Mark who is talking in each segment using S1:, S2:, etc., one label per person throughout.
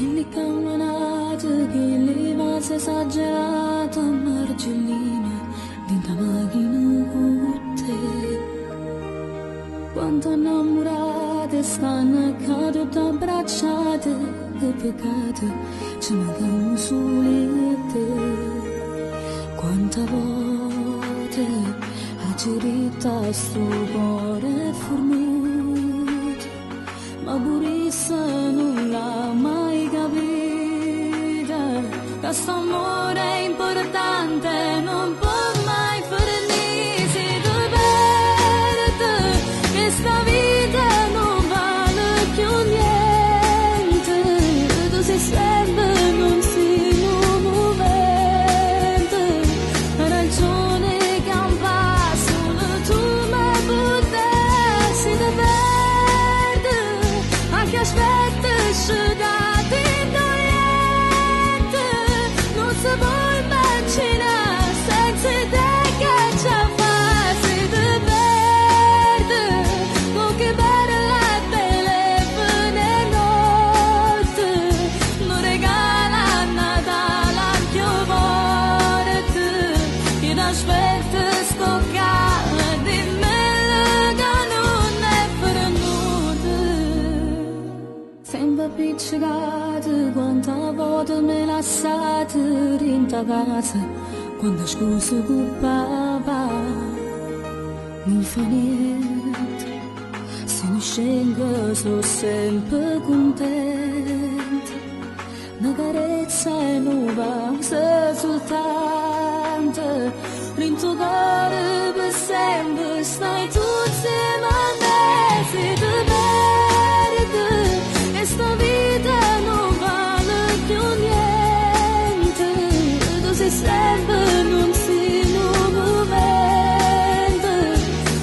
S1: Illi camminate che le vase esagerato a margellina dinta macchina con te. Quanto innamorate stanno accanto abbracciate, che peccato ci mancano sole te. Quante volte ha girita sto cuore fornuto, ma pure se non l'ha mai capita, che sto amore è importante, non può mai finire se tu perdi, che sta vita non vale più niente, tu sei sempre non sei un movente, la ragione campa solo tu mi potessi te perdi, anche aspetti dati niente, non si può immaginare senza te che ci fa se te perdi, con che bella telefone notte, non regala a Natale anche volte, che aspetta sto calo di me che non è per nulla. Sempre appiccicato, quanta volte me lasciate in ta casa, quando scuso con papà, non fa niente, se non scengo sono sempre contenta, una carezza è nuova, se soltanto, in tuo cuore per sempre stai tu insieme a me, se ti perdi, e sta vita non vale più niente, tu sei sempre non sei un movente,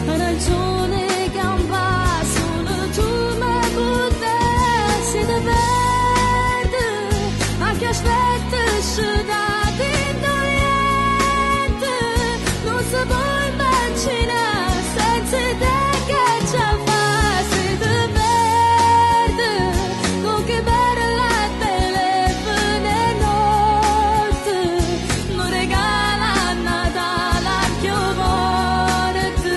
S1: la ragione campa solo tu mi potessi te perdi, anche aspetti dati niente, non si può immaginare senza te che ci fa se te perdi, con che bella telefone notte, non regala a Natale anche volte,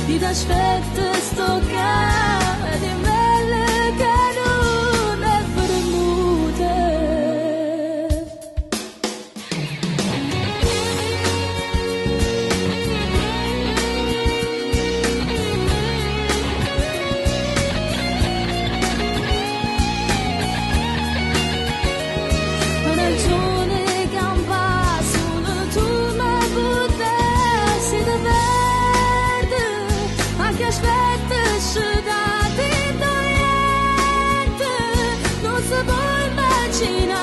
S1: ti aspetto sto cane di mele che non è vermute. La ragione campa solo tu mi potessi te perdi, anche aspetti dati niente, non si può immaginare